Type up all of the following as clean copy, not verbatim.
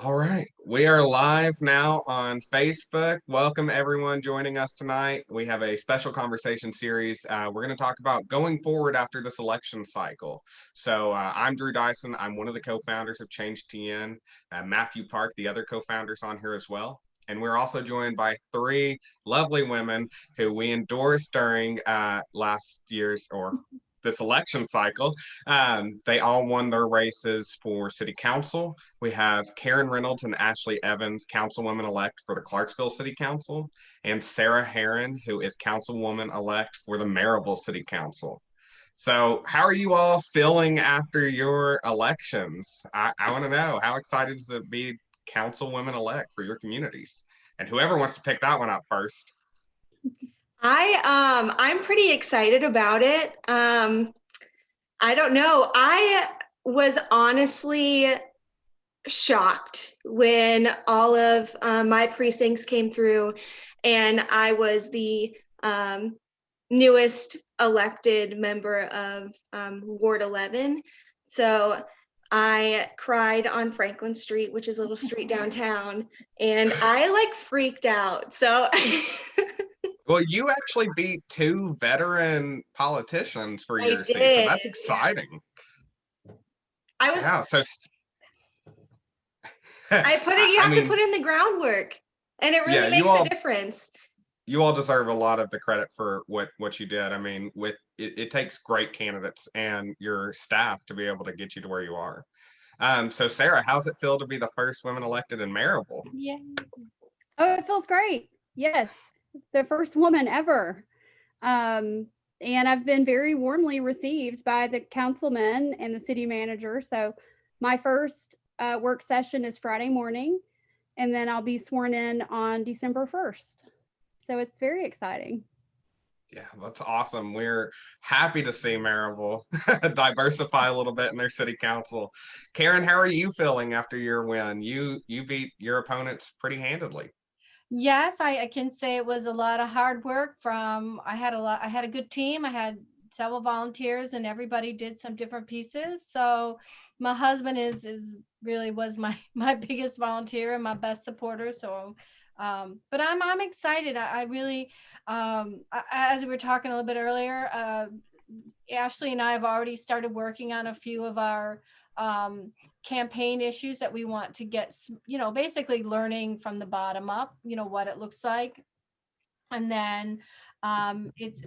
All right, we are live now on Facebook. Welcome everyone joining us tonight. We have a special conversation series. We're going to talk about going forward after this election cycle. I'm Drew Dison. I'm one of the co-founders of ChangeTN. Matthew Park, the other co-founders on here as well. And we're also joined by three lovely women who we endorsed during last year's or this election cycle. They all won their races for city council. We have Karen Reynolds and Ashlee Evans, councilwoman-elect for the Clarksville City Council, and Sarah Herron, who is councilwoman-elect for the Maryville City Council. So how are you all feeling after your elections? I want to know, how excited is it to be councilwomen-elect for your communities? And whoever wants to pick that one up first. I'm pretty excited about it. I don't know. I was honestly shocked when all of my precincts came through and I was the newest elected member of Ward 11. So I cried on Franklin Street, which is a little street downtown, and I like freaked out. So Well, you actually beat two veteran politicians for I your seat, so did. that's exciting. I was. Yeah, so I put it. You have to put in the groundwork, and it really makes a difference. You all deserve a lot of the credit for what you did. I mean, it takes great candidates and your staff to be able to get you to where you are. So Sarah, how's it feel to be the first woman elected in Maryville? Yeah. Oh, it feels great. Yes, the first woman ever. And I've been very warmly received by the councilmen and the city manager. So my first work session is Friday morning, and then I'll be sworn in on December 1st. So it's very exciting. Yeah, that's awesome. We're happy to see Maryville diversify a little bit in their city council. Karen, how are you feeling after your win? You beat your opponents pretty handedly. Yes, I can say it was a lot of hard work. I had a good team. I had several volunteers and everybody did some different pieces. So my husband is really was my biggest volunteer and my best supporter. So but I'm excited. I really as we were talking a little bit earlier, Ashlee and I have already started working on a few of our campaign issues that we want to get, basically learning from the bottom up, what it looks like. And then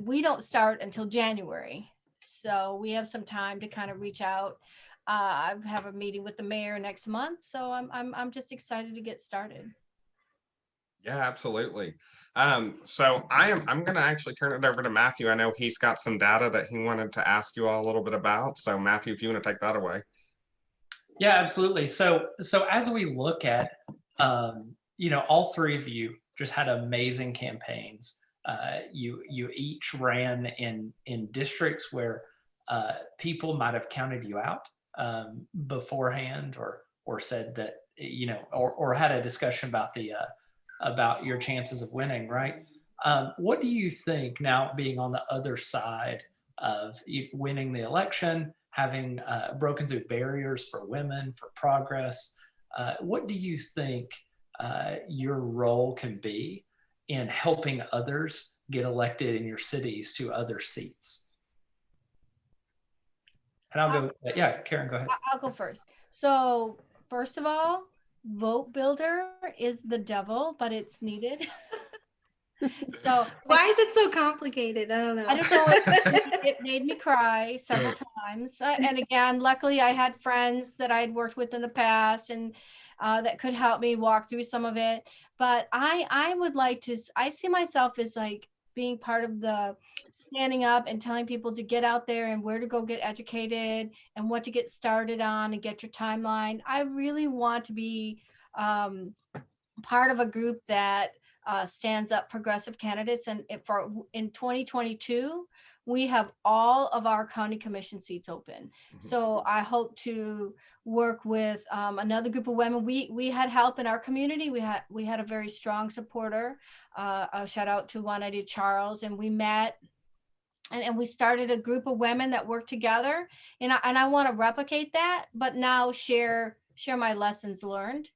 we don't start until January. So we have some time to kind of reach out. I have a meeting with the mayor next month. So I'm just excited to get started. Yeah, absolutely. So I'm going to actually turn it over to Matthew. I know he's got some data that he wanted to ask you all a little bit about. So Matthew, if you want to take that away. Yeah, absolutely. So as we look at, all three of you just had amazing campaigns. You each ran in districts where people might have counted you out beforehand, or said that or had a discussion about your chances of winning. Right? What do you think now, being on the other side of winning the election, having broken through barriers for women, for progress? What do you think your role can be in helping others get elected in your cities to other seats? And I'll go, Karen, go ahead. I'll go first. So first of all, vote builder is the devil, but it's needed. So why is it so complicated? I don't know. It made me cry several times. And again, luckily I had friends that I had worked with in the past and that could help me walk through some of it. But I would like to, I see myself as like being part of the standing up and telling people to get out there and where to go get educated and what to get started on and get your timeline. I really want to be part of a group that stands up progressive candidates. And in 2022, we have all of our county commission seats open. Mm-hmm. So I hope to work with another group of women. We had help in our community. We had a very strong supporter. A shout out to Juanita Charles, and we met. And we started a group of women that work together. And I want to replicate that, but now share share my lessons learned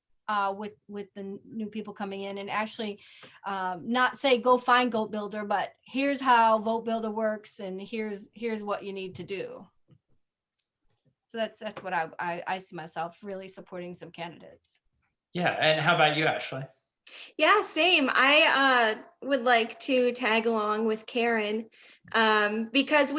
with the new people coming in, and actually not say go find Vote Builder, but here's how Vote Builder works, and here's what you need to do. So that's what I see myself really supporting some candidates. Yeah, and how about you, Ashlee? Yeah, same. I would like to tag along with Karen because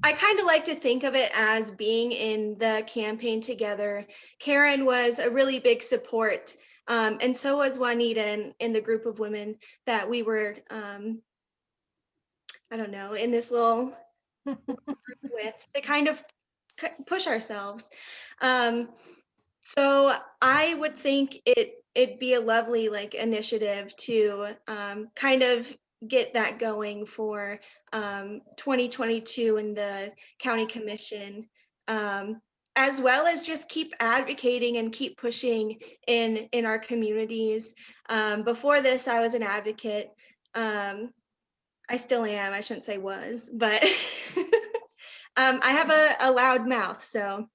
I kind of like to think of it as being in the campaign together. Karen was a really big support, and so was Juanita in the group of women that we were, I don't know, in this little group with to kind of push ourselves. So I would think it'd be a lovely like initiative to kind of get that going for 2022 in the county commission, as well as just keep advocating and keep pushing in our communities. Before this, I was an advocate. I still am. I shouldn't say was, but I have a loud mouth, so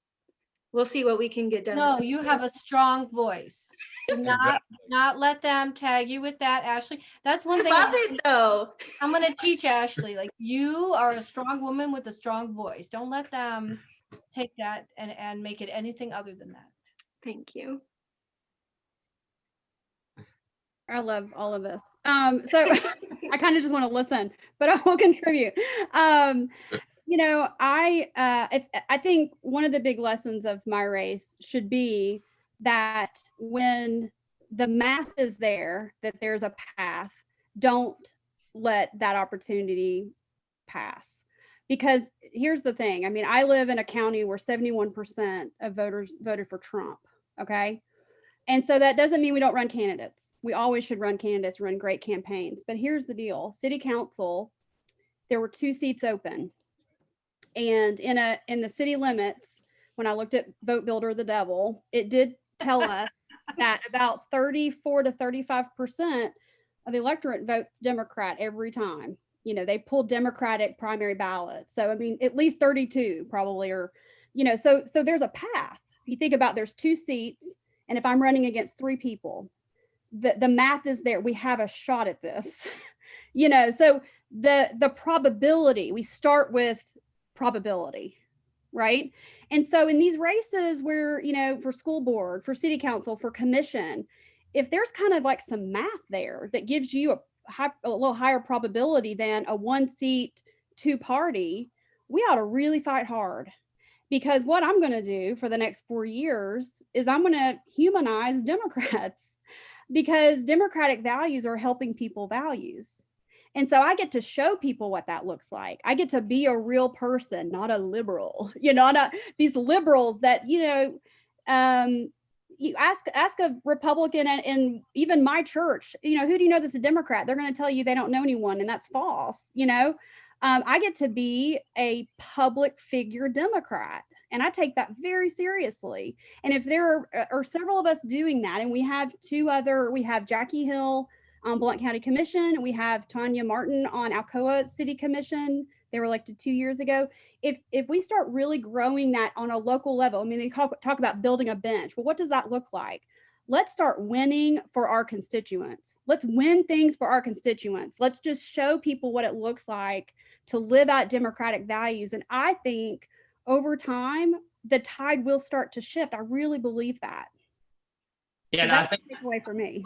we'll see what we can get done. No, you have a strong voice. Not let them tag you with that, Ashlee. That's one thing. I love it though. I'm going to teach Ashlee, like, you are a strong woman with a strong voice. Don't let them take that and make it anything other than that. Thank you. I love all of this. So I kind of just want to listen, but I will contribute. You know, I think one of the big lessons of my race should be that when the math is there, that there's a path, don't let that opportunity pass. Because here's the thing. I mean, I live in a county where 71% of voters voted for Trump. Okay. And so that doesn't mean we don't run candidates. We always should run candidates, run great campaigns. But here's the deal. City council, there were 2 seats open. And in the city limits, when I looked at Vote Builder the Devil, it did tell us that about 34 to 35% of the electorate votes Democrat every time. You know, they pulled Democratic primary ballots. So, I mean, at least 32 probably are, you know, so there's a path. You think about there's 2 seats, and if I'm running against 3 people, the math is there. We have a shot at this, you know, so the probability, we start with probability, right? And so in these races where, you know, for school board, for city council, for commission, if there's kind of like some math there that gives you a little higher probability than a 1 seat, 2 party, we ought to really fight hard. Because what I'm going to do for the next 4 years is I'm going to humanize Democrats, because Democratic values are helping people values. And so I get to show people what that looks like. I get to be a real person, not a liberal, you know, not these liberals that, you know, you ask a Republican and even my church, you know, who do you know that's a Democrat? They're going to tell you they don't know anyone, and that's false. You know, I get to be a public figure Democrat, and I take that very seriously. And if there are several of us doing that, and we have Jackie Hill on Blount County Commission. We have Tanya Martin on Alcoa City Commission. They were elected 2 years ago. If we start really growing that on a local level, I mean, they talk about building a bench. Well, what does that look like? Let's start winning for our constituents. Let's win things for our constituents. Let's just show people what it looks like to live out democratic values. And I think over time, the tide will start to shift. I really believe that. Yeah, so and that's I think a takeaway for me.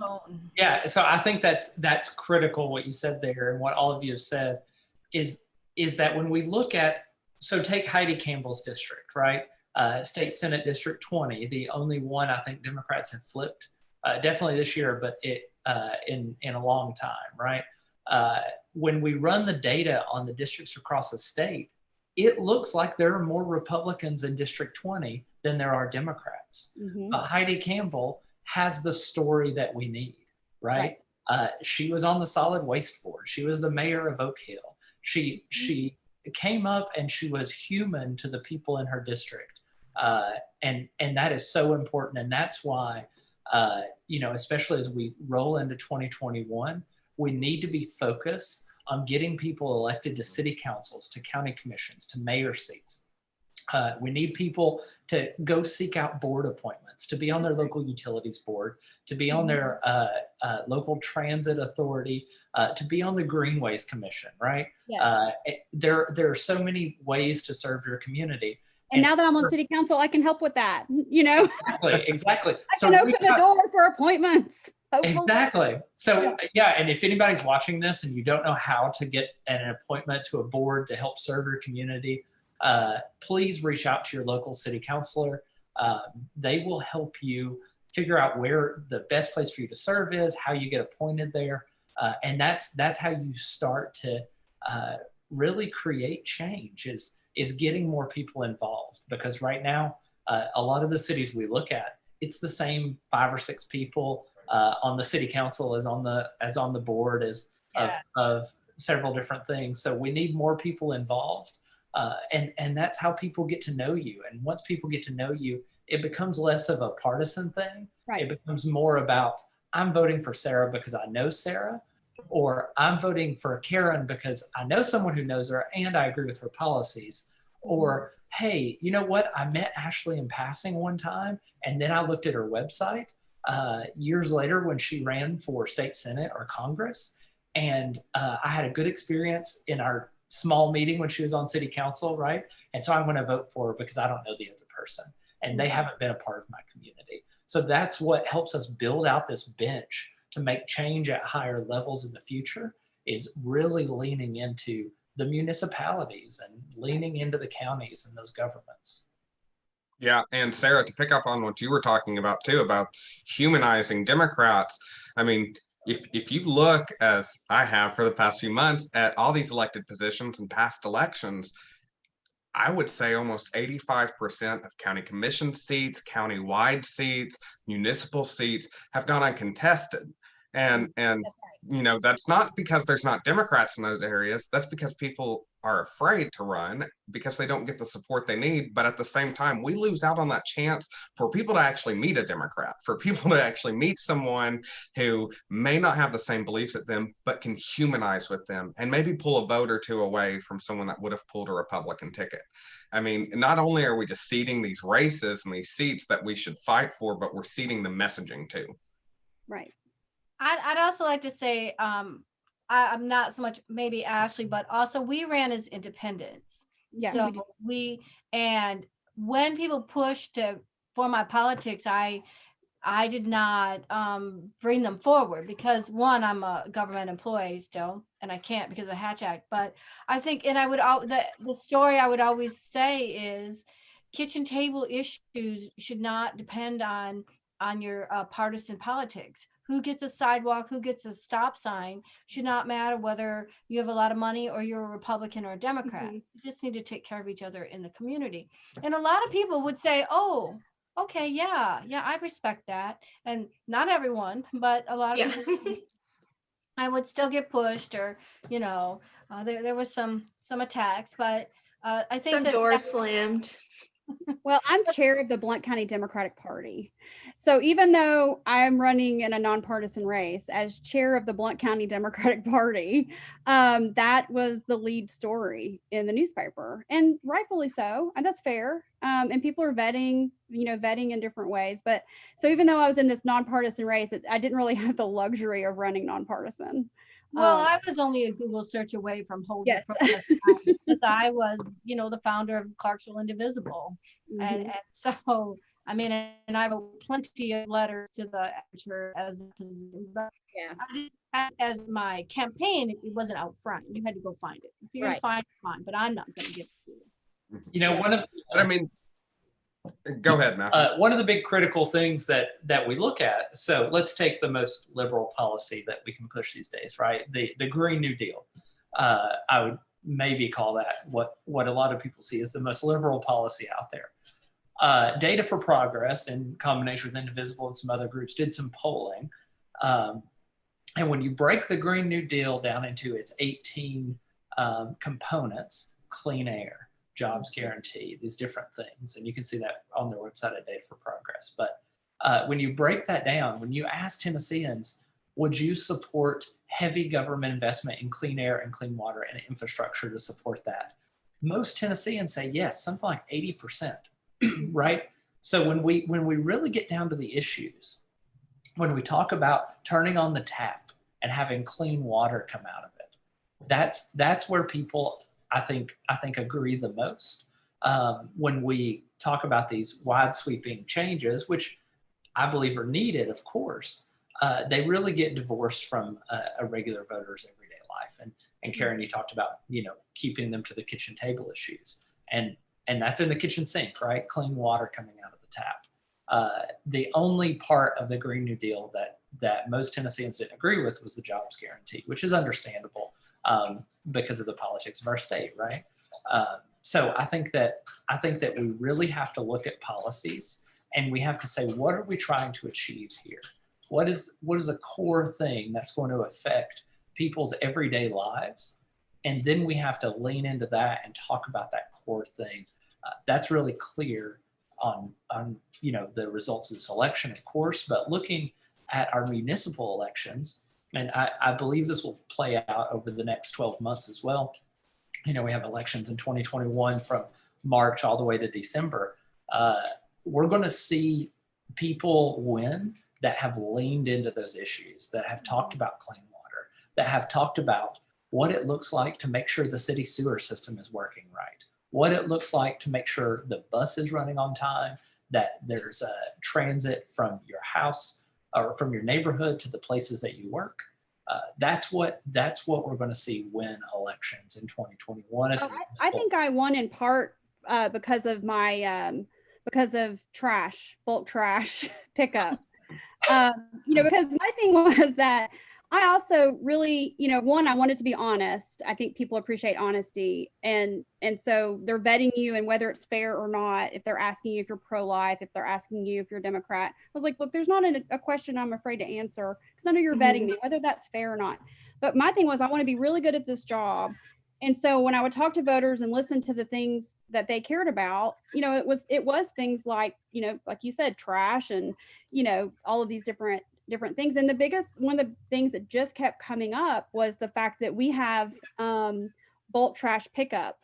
Yeah, so I think that's critical what you said there, and what all of you have said is that when we look at, so take Heidi Campbell's district, right? State Senate District 20, the only one I think Democrats have flipped, definitely this year, but in a long time, right? When we run the data on the districts across the state, it looks like there are more Republicans in District 20 than there are Democrats. Mm-hmm. Heidi Campbell has the story that we need, right? She was on the solid waste board. She was the mayor of Oak Hill. She came up and she was human to the people in her district. And that is so important. And that's why, you know, especially as we roll into 2021, we need to be focused on getting people elected to city councils, to county commissions, to mayor seats. We need people to go seek out board appointments, to be on their local utilities board, to be on their local transit authority, to be on the Greenways Commission, right? Yes. There are so many ways to serve your community. And now that I'm on city council, I can help with that, you know? Exactly. I can open the door for appointments. Hopefully. Exactly. So yeah, and if anybody's watching this and you don't know how to get an appointment to a board to help serve your community, please reach out to your local city councilor. They will help you figure out where the best place for you to serve is, how you get appointed there, and that's how you start to really create change. Is getting more people involved, because right now a lot of the cities we look at, it's the same 5 or 6 people on the city council as on the board of several different things. So we need more people involved. And that's how people get to know you. And once people get to know you, it becomes less of a partisan thing. Right. It becomes more about, I'm voting for Sarah because I know Sarah, or I'm voting for Karen because I know someone who knows her and I agree with her policies. Or, hey, you know what? I met Ashlee in passing one time, and then I looked at her website years later when she ran for state senate or Congress, and I had a good experience in our small meeting when she was on city council, right? And so I'm going to vote for her because I don't know the other person and they haven't been a part of my community. So that's what helps us build out this bench to make change at higher levels in the future, is really leaning into the municipalities and leaning into the counties and those governments. Yeah, and Sarah, to pick up on what you were talking about too, about humanizing Democrats, I mean, if you look, as I have for the past few months, at all these elected positions in past elections, I would say almost 85% of county commission seats, county-wide seats, municipal seats have gone uncontested. And you know, that's not because there's not Democrats in those areas. That's because people are afraid to run because they don't get the support they need. But at the same time, we lose out on that chance for people to actually meet a Democrat, for people to actually meet someone who may not have the same beliefs as them, but can humanize with them and maybe pull a vote or two away from someone that would have pulled a Republican ticket. I mean, not only are we just seating these races and these seats that we should fight for, but we're seating the messaging too. Right. I'd also like to say, I'm not so much maybe Ashlee, but also we ran as independents. Yeah. So and when people pushed for my politics, I did not bring them forward because, one, I'm a government employee still, and I can't because of the Hatch Act. But I think, and I would, the story I would always say is, kitchen table issues should not depend on your partisan politics. Who gets a sidewalk, who gets a stop sign should not matter whether you have a lot of money or you're a Republican or a Democrat. Mm-hmm. You just need to take care of each other in the community. And a lot of people would say, oh, okay, yeah, I respect that. And not everyone, but a lot of people, I would still get pushed, or, you know, there was some attacks, but I think some doors slammed. Well, I'm chair of the Blount County Democratic Party. So even though I'm running in a nonpartisan race as chair of the Blount County Democratic Party, that was the lead story in the newspaper, and rightfully so. And that's fair. And people are vetting in different ways. But so even though I was in this nonpartisan race, I didn't really have the luxury of running nonpartisan. Well, I was only a Google search away from holding yes. because I was, the founder of Clarksville Indivisible. Mm-hmm. And so, I mean, and I wrote plenty of letters to the editor as a position, but as my campaign, it wasn't out front. You had to go find it. If you're going to find it, fine, but I'm not going to give it to you. You know, one of I mean, go ahead, Matthew. One of the big critical things that we look at, so let's take the most liberal policy that we can push these days, right? The Green New Deal. I would maybe call that what a lot of people see as the most liberal policy out there. Data for Progress, in combination with Indivisible and some other groups, did some polling. And when you break the Green New Deal down into its 18 components, clean air, jobs guarantee, these different things. And you can see that on their website at Data for Progress. But when you break that down, when you ask Tennesseans, would you support heavy government investment in clean air and clean water and infrastructure to support that? most Tennesseans say yes, something like 80%, right? So when we really get down to the issues, when we talk about turning on the tap and having clean water come out of it, that's where people, I think agree the most. When we talk about these wide sweeping changes, which I believe are needed, of course, they really get divorced from a regular voter's everyday life. And Karen, you talked about, keeping them to the kitchen table issues, and that's in the kitchen sink, right? Clean water coming out of the tap. The only part of the Green New Deal that most Tennesseans didn't agree with was the jobs guarantee, which is understandable because of the politics of our state, right? So I think that we really have to look at policies, and we have to say, what are we trying to achieve here? What is the core thing that's going to affect people's everyday lives? And then we have to lean into that and talk about that core thing. That's really clear on the results of this election, of course, but looking at our municipal elections, and I believe this will play out over the next 12 months as well. We have elections in 2021 from March all the way to December. We're going to see people win that have leaned into those issues, that have talked about clean water, that have talked about what it looks like to make sure the city sewer system is working right, what it looks like to make sure the bus is running on time, that there's a transit from your house or from your neighborhood to the places that you work. That's what we're going to see win elections in 2021. I think I won in part because of my bulk trash pickup. Because my thing was that I also really, one, I wanted to be honest. I think people appreciate honesty. And so they're vetting you, and whether it's fair or not, if they're asking you if you're pro-life, if they're asking you if you're Democrat, I was like, look, there's not a question I'm afraid to answer, because I know you're vetting me, whether that's fair or not. But my thing was, I want to be really good at this job. And so when I would talk to voters and listen to the things that they cared about, it was things like, like you said, trash and, all of these different things. And one of the things that just kept coming up was the fact that we have bulk trash pickup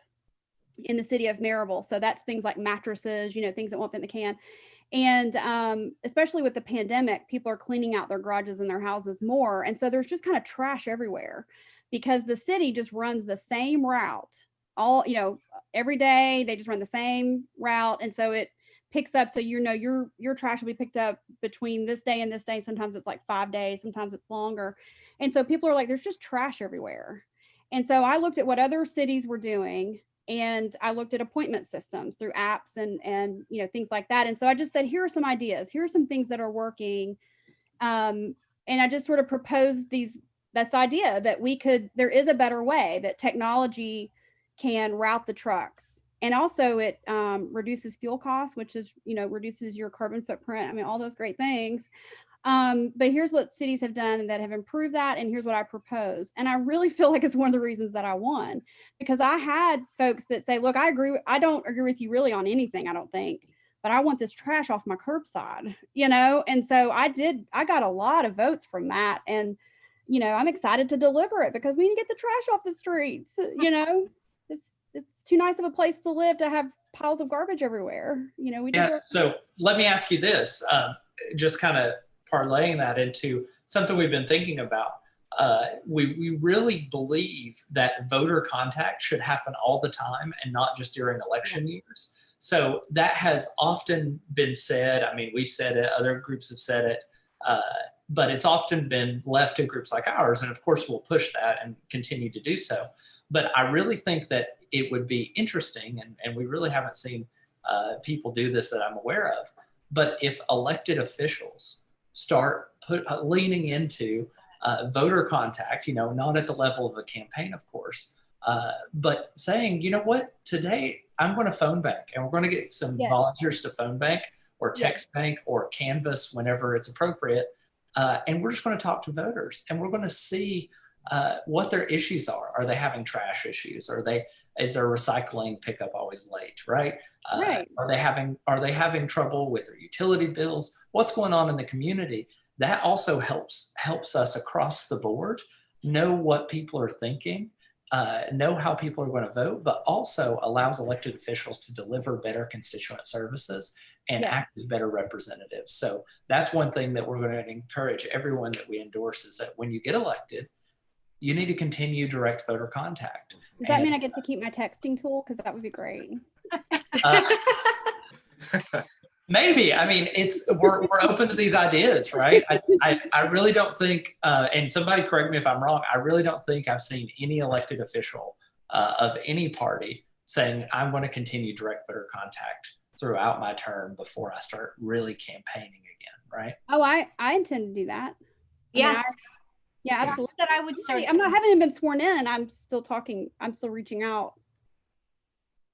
in the city of Maryville. So that's things like mattresses, things that won't fit in the can. And especially with the pandemic, people are cleaning out their garages and their houses more. And so there's just kind of trash everywhere, because the city just runs the same route every day. They just run the same route. And so it picks up. So, your trash will be picked up between this day and this day. Sometimes it's like 5 days, sometimes it's longer. And so people are like, there's just trash everywhere. And so I looked at what other cities were doing, and I looked at appointment systems through apps and things like that. And so I just said, here are some ideas. Here are some things that are working. And I just sort of proposed this idea that there is a better way, that technology can route the trucks. And also it reduces fuel costs, which is, reduces your carbon footprint. I mean, all those great things. But here's what cities have done that have improved that. And here's what I propose. And I really feel like it's one of the reasons that I won, because I had folks that say, look, I don't agree with you really on anything, I don't think, but I want this trash off my curbside, And so I got a lot of votes from that. And, I'm excited to deliver it, because we need to get the trash off the streets, It's too nice of a place to live to have piles of garbage everywhere. So let me ask you this, just kind of parlaying that into something we've been thinking about. We really believe that voter contact should happen all the time and not just during election years. So that has often been said. I mean, we've said it, other groups have said it, but it's often been left to groups like ours. And of course, we'll push that and continue to do so. But I really think that it would be interesting, and we really haven't seen people do this that I'm aware of, but if elected officials start leaning into voter contact, not at the level of a campaign, of course, but saying, what, today I'm going to phone bank, and we're going to get some volunteers to phone bank or text bank or canvas whenever it's appropriate. And we're just going to talk to voters, and we're going to see what their issues are. Are they having trash issues? Is their recycling pickup always late? Right? Right. Are they having trouble with their utility bills? What's going on in the community? That also helps us across the board know what people are thinking, know how people are going to vote, but also allows elected officials to deliver better constituent services and act as better representatives. So that's one thing that we're going to encourage everyone that we endorse, is that when you get elected, you need to continue direct voter contact. Does that mean I get to keep my texting tool? Because that would be great. Maybe. I mean, we're open to these ideas, right? I really don't think, and somebody correct me if I'm wrong, I really don't think I've seen any elected official of any party saying, I'm going to continue direct voter contact throughout my term before I start really campaigning again, right? Oh, I intend to do that. Yeah. Yeah, absolutely. That I would start. I haven't even been sworn in, and I'm still talking. I'm still reaching out.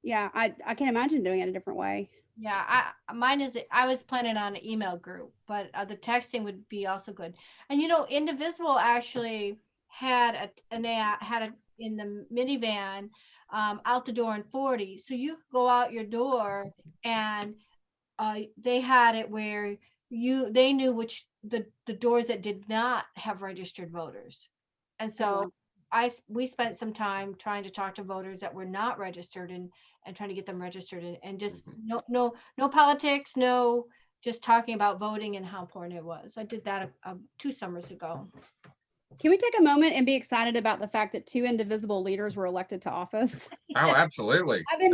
Yeah, I can't imagine doing it a different way. Yeah, mine is, I was planning on an email group, but the texting would be also good. And Indivisible actually had an ad in the minivan out the door in 40, so you could go out your door, and they had it where they knew which the doors that did not have registered voters, and so we spent some time to talk to voters that were not registered and trying to get them registered, and just no politics, no, just talking about voting and how important it was. I did that 2 summers ago. Can we take a moment and be excited about the fact that 2 Indivisible leaders were elected to office? Oh, absolutely. I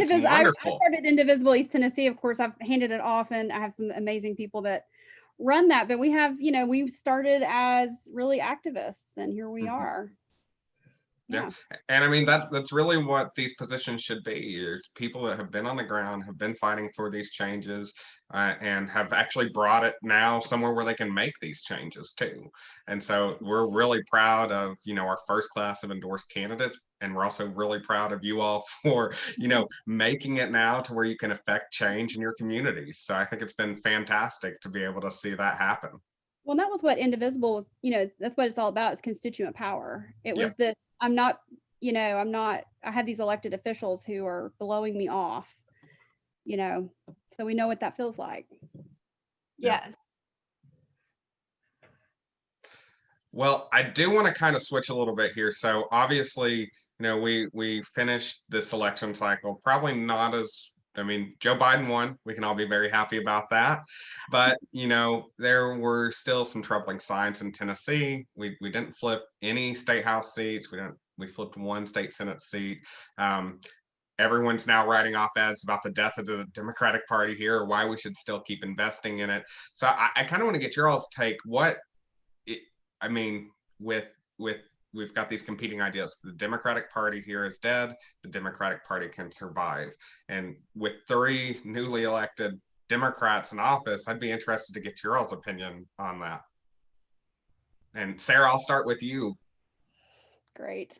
started Indivisible East Tennessee. Of course, I've handed it off, and I have some amazing people that run that. But we have, we started as really activists, and here we are. Yeah. And I mean, that's really what these positions should be. There's people that have been on the ground, have been fighting for these changes, and have actually brought it now somewhere where they can make these changes too. And so we're really proud of, our first class of endorsed candidates. And we're also really proud of you all for, making it now to where you can affect change in your communities. So I think it's been fantastic to be able to see that happen. Well, that was what Indivisible was, that's what it's all about, is constituent power. It was this, I have these elected officials who are blowing me off, so we know what that feels like. Yes. Well, I do want to kind of switch a little bit here. So obviously, we finished this election cycle, probably not as, Joe Biden won. We can all be very happy about that. But, there were still some troubling signs in Tennessee. We didn't flip any state house seats. We flipped 1 state Senate seat. Everyone's now writing op-eds about the death of the Democratic Party here, or why we should still keep investing in it. So I kind of want to get your all's take. We've got these competing ideas. The Democratic Party here is dead. The Democratic Party can survive. And with 3 newly elected Democrats in office, I'd be interested to get your all's opinion on that. And Sarah, I'll start with you. Great.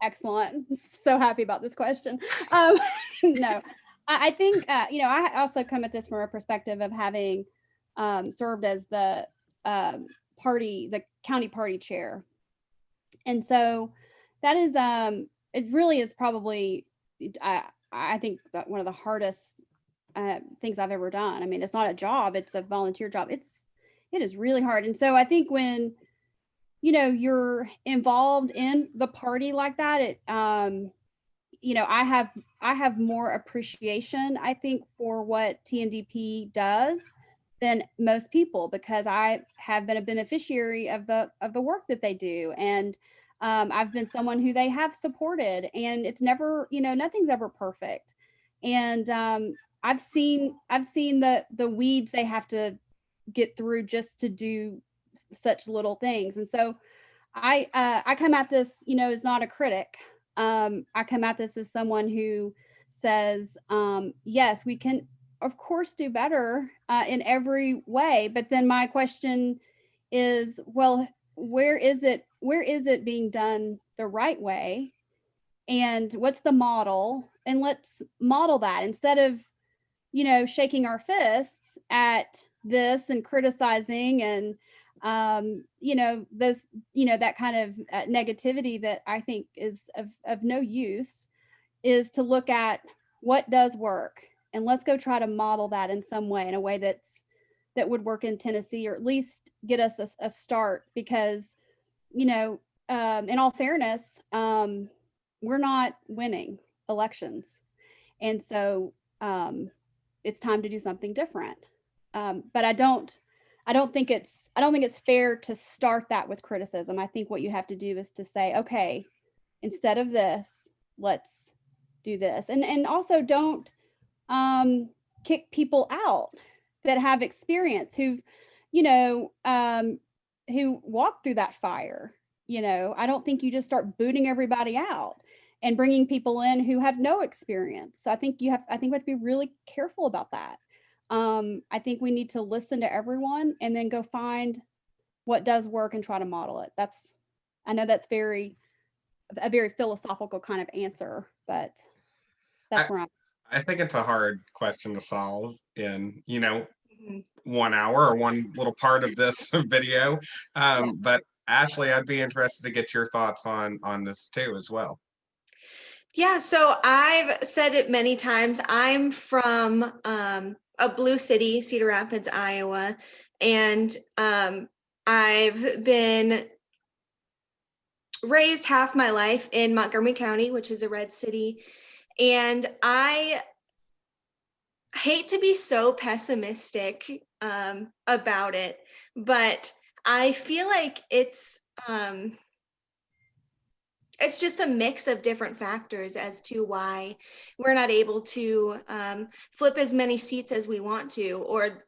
Excellent. So happy about this question. No, I think, I also come at this from a perspective of having served as the county party chair. And so that is, it really is probably, I think that one of the hardest things I've ever done. It's not a job, it's a volunteer job. It is really hard. And so I think when, you're involved in the party like that, I have more appreciation, I think, for what TNDP does than most people, because I have been a beneficiary of the work that they do. And I've been someone who they have supported, and it's never, nothing's ever perfect. And I've seen the weeds they have to get through just to do such little things. And so I come at this, as not a critic. I come at this as someone who says, yes, we can, of course, do better in every way. But then my question is, well, where is it being done the right way? And what's the model? And let's model that instead of, shaking our fists at this and criticizing and, that kind of negativity that I think is of no use, is to look at what does work. And let's go try to model that in some way, in a way that would work in Tennessee, or at least get us a start. Because, in all fairness, we're not winning elections. And so it's time to do something different. But I don't think it's fair to start that with criticism. I think what you have to do is to say, okay, instead of this, let's do this. And also don't kick people out that have experience, who've, who walked through that fire. I don't think you just start booting everybody out and bringing people in who have no experience. So I think we have to be really careful about that. I think we need to listen to everyone and then go find what does work and try to model it. I know that's a very philosophical kind of answer, but that's where I'm. I think it's a hard question to solve in, 1 hour or one little part of this video. But Ashlee, I'd be interested to get your thoughts on this too as well. Yeah, so I've said it many times. I'm from a blue city, Cedar Rapids, Iowa, and I've been raised half my life in Montgomery County, which is a red city. And I hate to be so pessimistic about it, but I feel like it's just a mix of different factors as to why we're not able to flip as many seats as we want to, or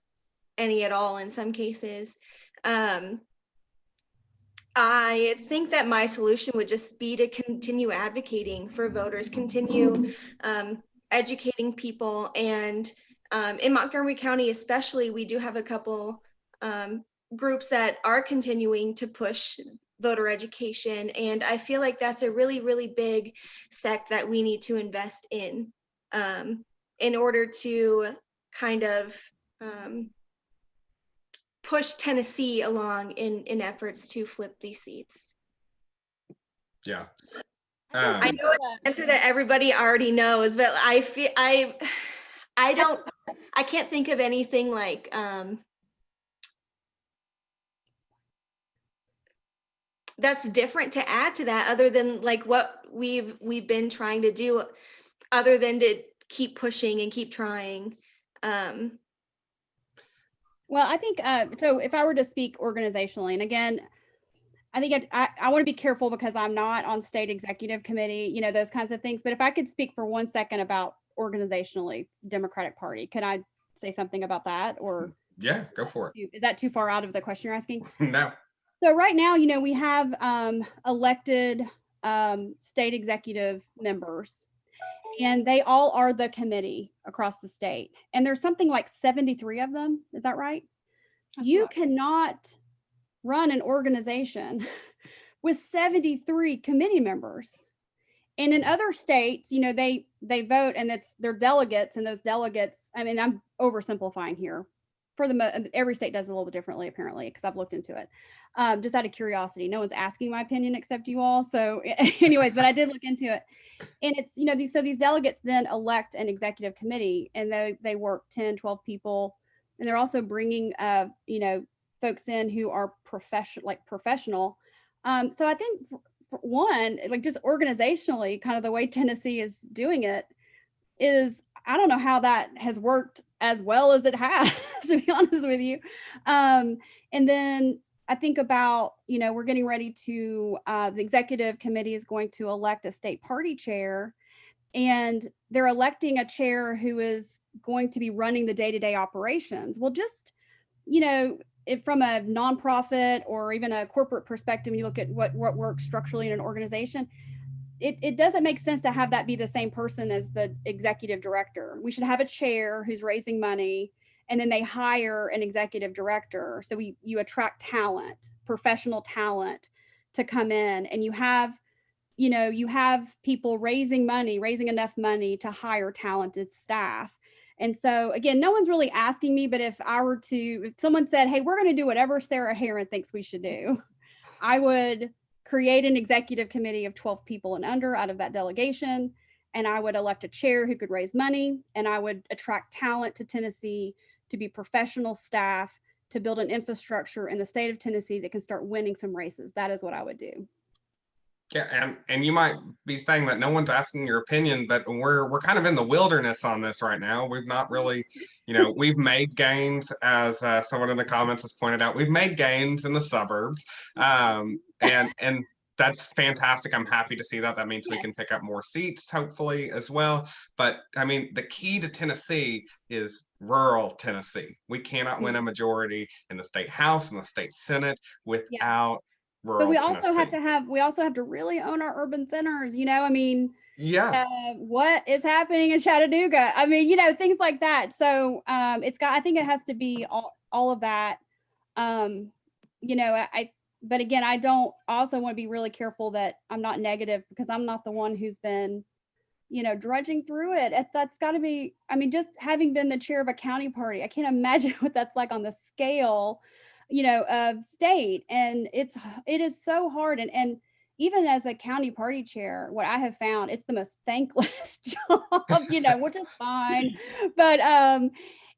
any at all in some cases. I think that my solution would just be to continue advocating for voters, continue educating people. And in Montgomery County especially, we do have a couple groups that are continuing to push voter education. And I feel like that's a really, really big sect that we need to invest in order to kind of push Tennessee along in efforts to flip these seats. Yeah. I know it's an answer that everybody already knows, but I feel I can't think of anything like that's different to add to that, other than like what we've been trying to do, other than to keep pushing and keep trying. Well, I think so. If I were to speak organizationally, and again, I think I want to be careful because I'm not on state executive committee, those kinds of things. But if I could speak for 1 second about organizationally, Democratic Party, could I say something about that? Or yeah, go for it. Is that too far out of the question you're asking? No. So right now, we have elected state executive members, and they all are the committee across the state. And there's something like 73 of them. Is that right? You cannot run an organization with 73 committee members. And in other states, they vote, and they're delegates, and those delegates, I mean, I'm oversimplifying here. Every state does it a little bit differently, apparently, because I've looked into it. Just out of curiosity. No one's asking my opinion except you all. So anyways, but I did look into it. And it's, these delegates then elect an executive committee, and they work 10, 12 people. And they're also bringing, folks in who are professional. So I think one, like just organizationally, kind of the way Tennessee is doing it is, I don't know how that has worked as well as it has, to be honest with you. And then I think about, we're getting ready to, the executive committee is going to elect a state party chair, and they're electing a chair who is going to be running the day-to-day operations. Well, just, if from a nonprofit or even a corporate perspective, when you look at what works structurally in an organization, it doesn't make sense to have that be the same person as the executive director. We should have a chair who's raising money, and then they hire an executive director. So you attract talent, professional talent, to come in, and you have people raising enough money to hire talented staff. And so again, no one's really asking me, but if someone said, hey, we're going to do whatever Sarah Herron thinks we should do, I would create an executive committee of 12 people and under out of that delegation. And I would elect a chair who could raise money, and I would attract talent to Tennessee to be professional staff, to build an infrastructure in the state of Tennessee that can start winning some races. That is what I would do. Yeah, and you might be saying that no one's asking your opinion, but we're kind of in the wilderness on this right now. We've not really, we've made gains, as someone in the comments has pointed out. We've made gains in the suburbs, and that's fantastic. I'm happy to see that. That means we can pick up more seats, hopefully, as well. But I mean, the key to Tennessee is rural Tennessee. We cannot win a majority in the state house and the state senate without rural But we Tennessee. also have to really own our urban centers. I mean, Yeah. what is happening in Chattanooga? I mean, things like that. So I think it has to be all of that. But again, I don't also want to be really careful that I'm not negative, because I'm not the one who's been, drudging through it. That's got to be, I mean, just having been the chair of a county party, I can't imagine what that's like on the scale, of state. And it is so hard. And even as a county party chair, what I have found, it's the most thankless job, which is fine. But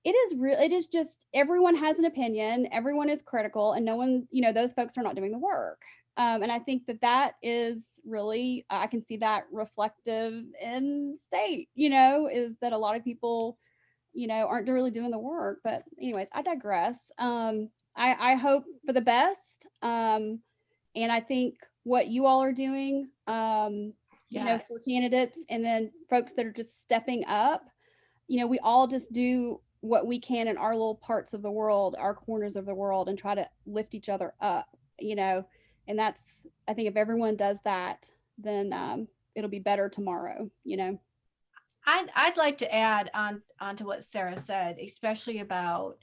it is just, everyone has an opinion, everyone is critical, and no one, those folks are not doing the work. And I think that is really, I can see that reflective in state, is that a lot of people, aren't really doing the work. But anyways, I digress. I hope for the best. And I think what you all are doing, for candidates, and then folks that are just stepping up, we all just do what we can in our little parts of the world, our corners of the world, and try to lift each other up, and that's, I think if everyone does that, then it'll be better tomorrow. I'd like to add onto what Sarah said, especially about,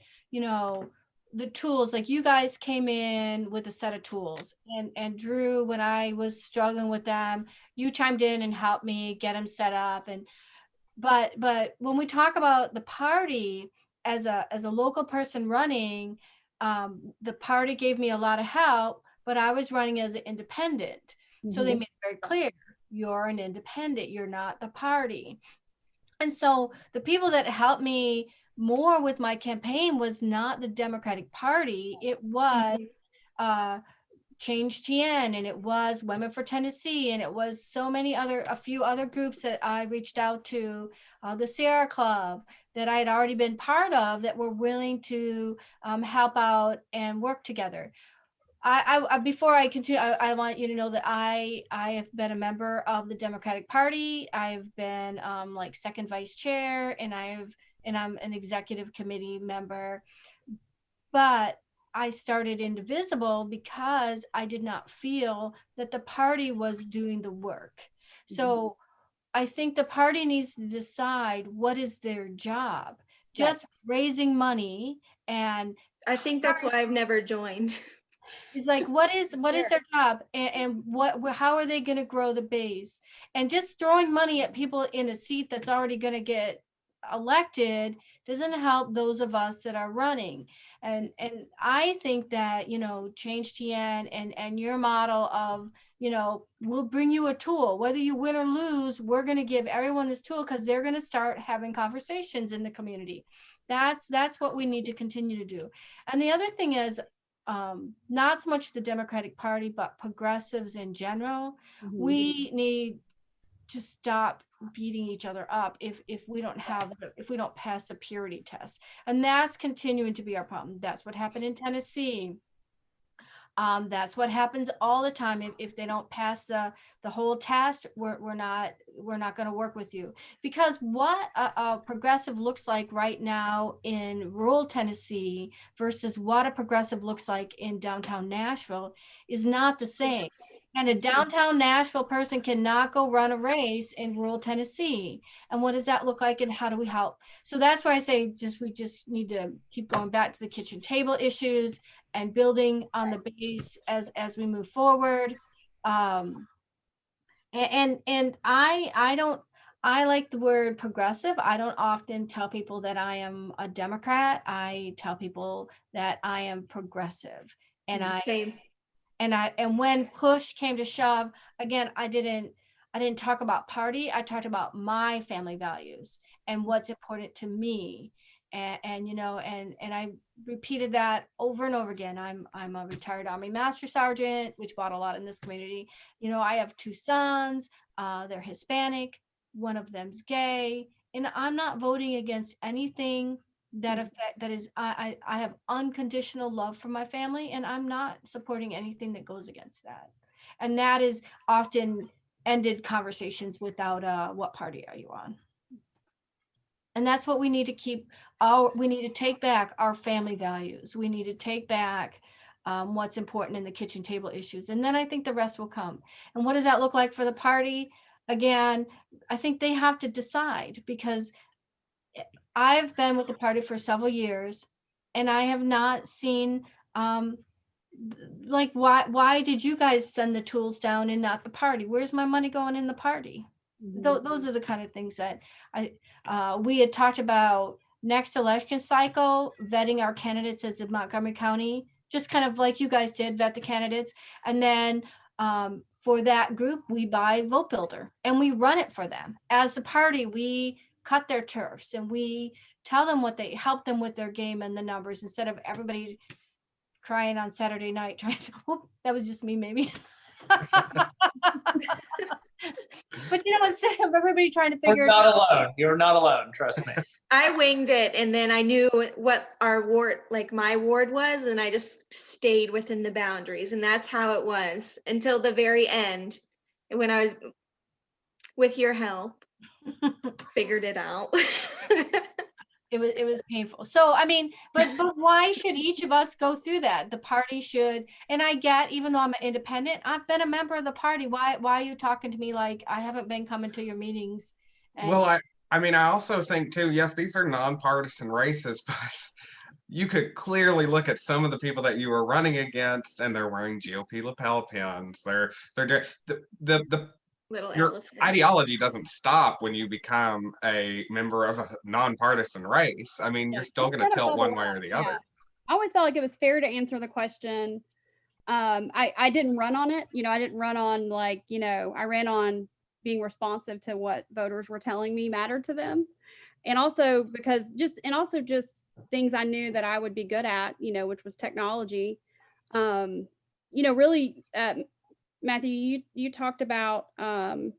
the tools. Like, you guys came in with a set of tools, and Drew, when I was struggling with them, you chimed in and helped me get them set up. But when we talk about the party, as a local person running, the party gave me a lot of help, but I was running as an independent. So they made it very clear, you're an independent, you're not the party. And so the people that helped me more with my campaign was not the Democratic Party. It was ChangeTN, and it was Women for Tennessee, and it was a few other groups that I reached out to, the Sierra Club, that I had already been part of, that were willing to help out and work together. I before I continue, I want you to know that I have been a member of the Democratic Party. I've been like second vice chair, and I'm an executive committee member. But I started Indivisible because I did not feel that the party was doing the work. So I think the party needs to decide what is their job. Just raising money, and I think that's why I've never joined. it's like, what is their job, and how are they going to grow the base? And just throwing money at people in a seat that's already going to get elected doesn't help those of us that are running. And I think that, ChangeTN and your model of, we'll bring you a tool, whether you win or lose, we're going to give everyone this tool, because they're going to start having conversations in the community. That's what we need to continue to do. And the other thing is, not so much the Democratic Party, but progressives in general, we need to stop beating each other up if we don't pass the purity test. And that's continuing to be our problem. That's what happened in Tennessee. That's what happens all the time. If they don't pass the whole test, we're not going to work with you. Because what a progressive looks like right now in rural Tennessee versus what a progressive looks like in downtown Nashville is not the same. And a downtown Nashville person cannot go run a race in rural Tennessee. And what does that look like, and how do we help? So that's why I say we just need to keep going back to the kitchen table issues and building on the base as we move forward. And I like the word progressive. I don't often tell people that I am a Democrat. I tell people that I am progressive. And Same. And when push came to shove, again, I didn't talk about party. I talked about my family values and what's important to me. and you know, and I repeated that over and over again. I'm a retired Army Master Sergeant, which bought a lot in this community. You know, I have 2 sons. They're Hispanic. One of them's gay, and I'm not voting against anything that is. I have unconditional love for my family, and I'm not supporting anything that goes against that. And that is often ended conversations without what party are you on? And that's what we need to keep. We need to take back our family values. We need to take back what's important in the kitchen table issues. And then I think the rest will come. And what does that look like for the party? Again, I think they have to decide, because I've been with the party for several years and I have not seen like why did you guys send the tools down and not the party? Where's my money going in the party? Those are the kind of things that we had talked about. Next election cycle, vetting our candidates as in Montgomery County, just kind of like you guys did, vet the candidates. And then for that group, we buy Vote Builder and we run it for them. As a party, we cut their turfs and we tell them what they help them with their game and the numbers, instead of everybody crying on Saturday night trying to, whoop, that was just me maybe. But you know, instead of everybody trying to figure You're not alone. You're not alone. Trust me. I winged it, and then I knew what our ward, like my ward was, and I just stayed within the boundaries, and that's how it was until the very end, when I was, with your help, figured it out. it was painful. So I mean, but why should each of us go through that? The party should. And I get, even though I'm an independent, I've been a member of the party. Why are you talking to me like I haven't been coming to your meetings? Well, I mean, I also think too, yes, these are nonpartisan races, but you could clearly look at some of the people that you were running against, and they're wearing GOP lapel pins. They're the Little your elephant. ideology doesn't stop when you become a member of a nonpartisan race. I mean, you're still going to tilt one way or the other. I always felt like it was fair to answer the question. I didn't run on it. You know, I didn't run on like, you know, I ran on being responsive to what voters were telling me mattered to them. And also because just things I knew that I would be good at, you know, which was technology. You know, really, Matthew, you talked about kind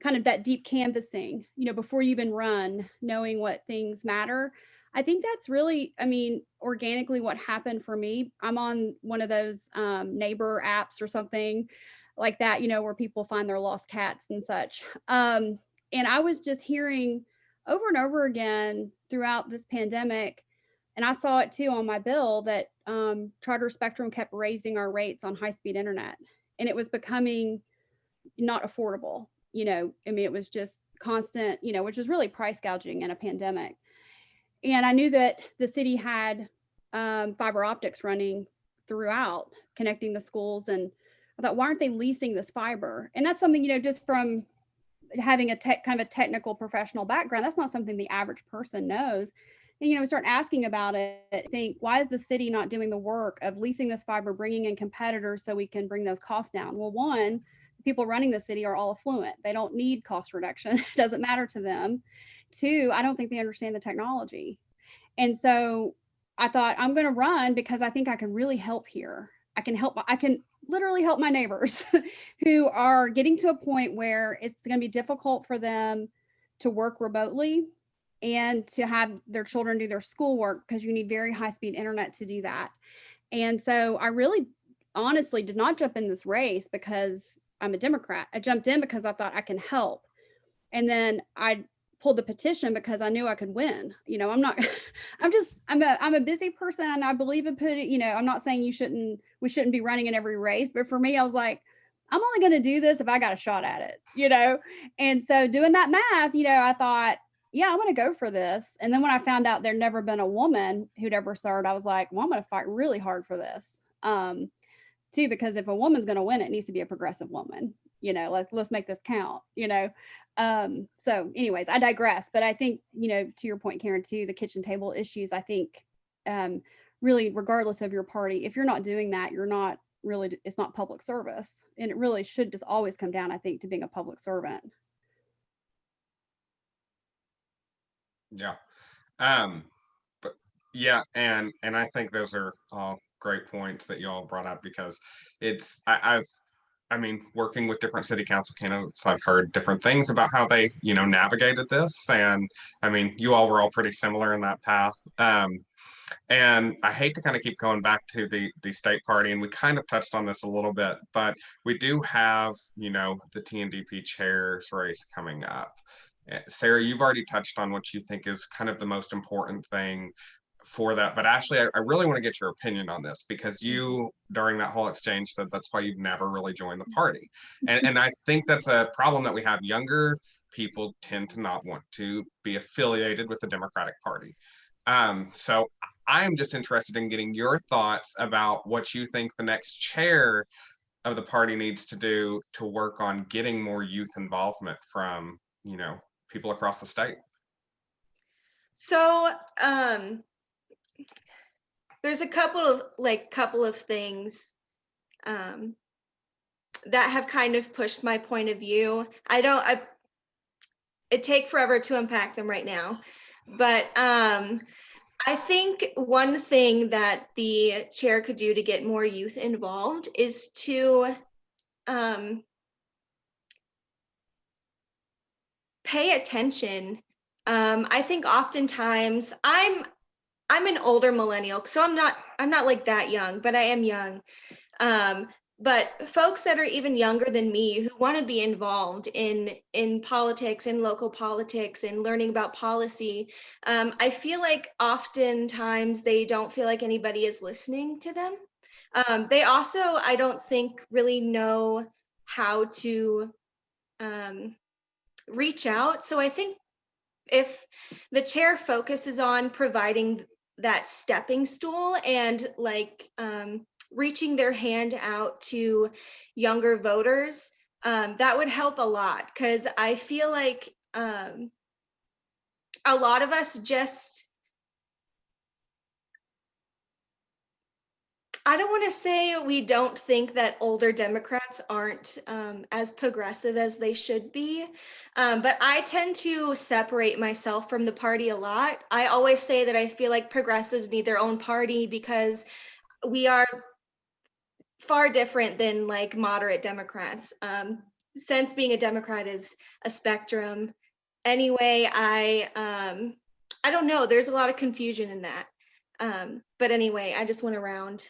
of that deep canvassing, you know, before you even run, knowing what things matter. I think that's really, I mean, organically what happened for me. I'm on one of those neighbor apps or something like that, you know, where people find their lost cats and such. And I was just hearing over and over again throughout this pandemic, and I saw it too on my bill, that Charter Spectrum kept raising our rates on high-speed internet. And it was becoming not affordable, you know, I mean, it was just constant, you know, which was really price gouging in a pandemic. And I knew that the city had fiber optics running throughout, connecting the schools. And I thought, why aren't they leasing this fiber? And that's something, you know, just from having a kind of a technical professional background, that's not something the average person knows. And, you know, we start asking about it, think, why is the city not doing the work of leasing this fiber, bringing in competitors so we can bring those costs down? Well, one, the people running the city are all affluent. They don't need cost reduction. It doesn't matter to them. Two, I don't think they understand the technology. And so I thought, I'm going to run because I think I can really help here. I can literally help my neighbors who are getting to a point where it's going to be difficult for them to work remotely and to have their children do their schoolwork, because you need very high-speed internet to do that. And so I really honestly did not jump in this race because I'm a Democrat. I jumped in because I thought I can help. And then I pulled the petition because I knew I could win. You know, I'm a busy person, and I believe in putting, you know, I'm not saying we shouldn't be running in every race, but for me, I was like, I'm only going to do this if I got a shot at it, you know? And so doing that math, you know, I thought, yeah, I want to go for this. And then when I found out there'd never been a woman who'd ever served, I was like, well, I'm going to fight really hard for this. Too, because if a woman's going to win, it needs to be a progressive woman. You know, let's make this count, you know? So anyways, I digress, but I think, you know, to your point, Karen, too, the kitchen table issues, I think, really, regardless of your party, if you're not doing that, you're not really, it's not public service. And it really should just always come down, I think, to being a public servant. Yeah. Yeah, and I think those are all great points that you all brought up because I mean, working with different city council candidates, I've heard different things about how they, navigated this, and I mean, you all were all pretty similar in that path. And I hate to kind of keep going back to the state party, and we kind of touched on this a little bit, but we do have, the TNDP chair's race coming up. Sarah, you've already touched on what you think is kind of the most important thing for that. But Ashlee, I really want to get your opinion on this because you, during that whole exchange, said that's why you've never really joined the party. And I think that's a problem that we have. Younger people tend to not want to be affiliated with the Democratic Party. So I'm just interested in getting your thoughts about what you think the next chair of the party needs to do to work on getting more youth involvement from, people across the state. So there's a couple of things that have kind of pushed my point of view. It take forever to unpack them right now, but I think one thing that the chair could do to get more youth involved is to pay attention. I think oftentimes I'm an older millennial, so I'm not like that young, but I am young. But folks that are even younger than me who want to be involved in politics and local politics and learning about policy, I feel like oftentimes they don't feel like anybody is listening to them. They also, I don't think, really know how to reach out. So I think if the chair focuses on providing that stepping stool and reaching their hand out to younger voters, that would help a lot, because I feel like a lot of us just, I don't want to say we don't think that older Democrats aren't as progressive as they should be, but I tend to separate myself from the party a lot. I always say that I feel like progressives need their own party because we are far different than like moderate Democrats. Since being a Democrat is a spectrum. Anyway, I don't know. There's a lot of confusion in that. But anyway, I just went around.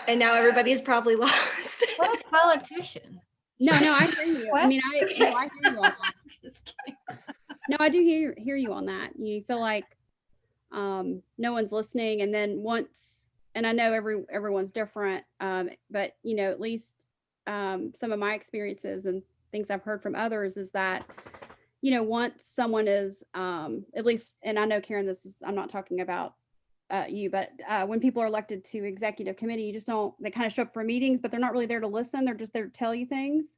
And now everybody's probably lost. What a politician. No, I hear you. What? I mean, I hear you on that. Just kidding. No, I do hear you on that. You feel like no one's listening, and then once, and I know everyone's different, but at least some of my experiences and things I've heard from others is that once someone is at least, and I know, Karen, I'm not talking about you, but when people are elected to executive committee, they kind of show up for meetings, but they're not really there to listen. They're just there to tell you things.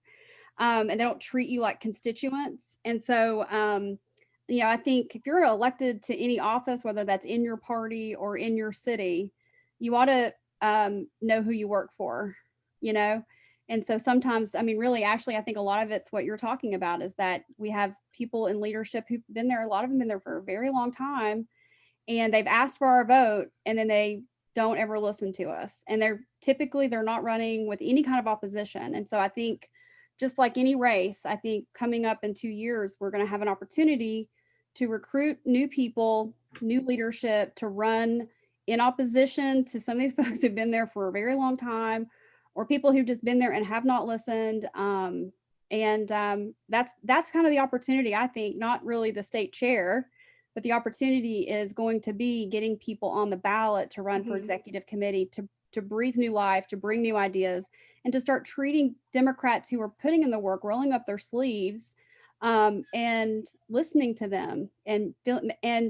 And they don't treat you like constituents. And so, I think if you're elected to any office, whether that's in your party or in your city, you ought to know who you work for, And so sometimes, I mean, really, Ashlee, I think a lot of it's what you're talking about is that we have people in leadership who've been there, a lot of them been there for a very long time, and they've asked for our vote, and then they don't ever listen to us. And they're not running with any kind of opposition. And so I think just like any race, I think coming up in 2 years, we're going to have an opportunity to recruit new people, new leadership to run in opposition to some of these folks who've been there for a very long time, or people who've just been there and have not listened. That's kind of the opportunity, I think, not really the state chair, but the opportunity is going to be getting people on the ballot to run for executive committee, to breathe new life, to bring new ideas, and to start treating Democrats who are putting in the work, rolling up their sleeves, and listening to them and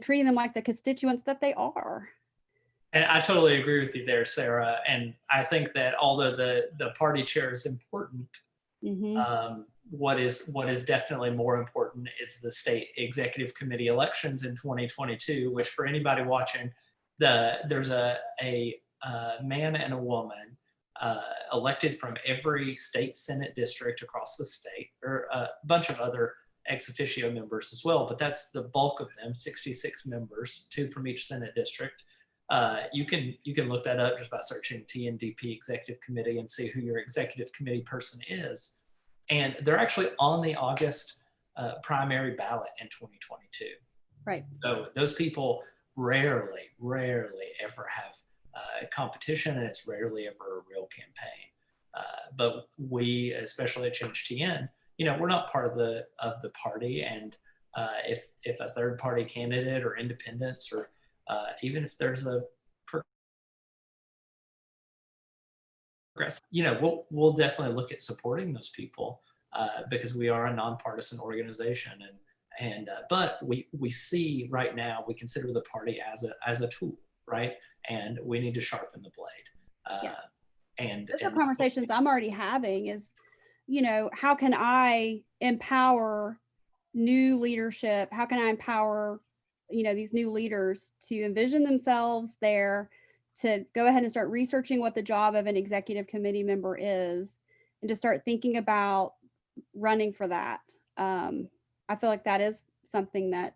treating them like the constituents that they are. And I totally agree with you there, Sarah. And I think that although the party chair is important, what is definitely more important is the state executive committee elections in 2022, which for anybody watching, there's a man and a woman elected from every state Senate district across the state, or a bunch of other ex officio members as well, but that's the bulk of them, 66 members, 2 from each Senate district. You can look that up just by searching TNDP Executive Committee and see who your executive committee person is. And they're actually on the August primary ballot in 2022. Right. So those people rarely ever have competition, and it's rarely ever a real campaign. But we, especially at ChangeTN, we're not part of the party, and if a third party candidate or independents, or even if there's a progressive, we'll definitely look at supporting those people because we are a nonpartisan organization, but we see right now, we consider the party as a tool, right? And we need to sharpen the blade. Yeah. And those are conversations I'm already having is, how can I empower new leadership? How can I empower, these new leaders to envision themselves there, to go ahead and start researching what the job of an executive committee member is, and to start thinking about running for that. I feel like that is something that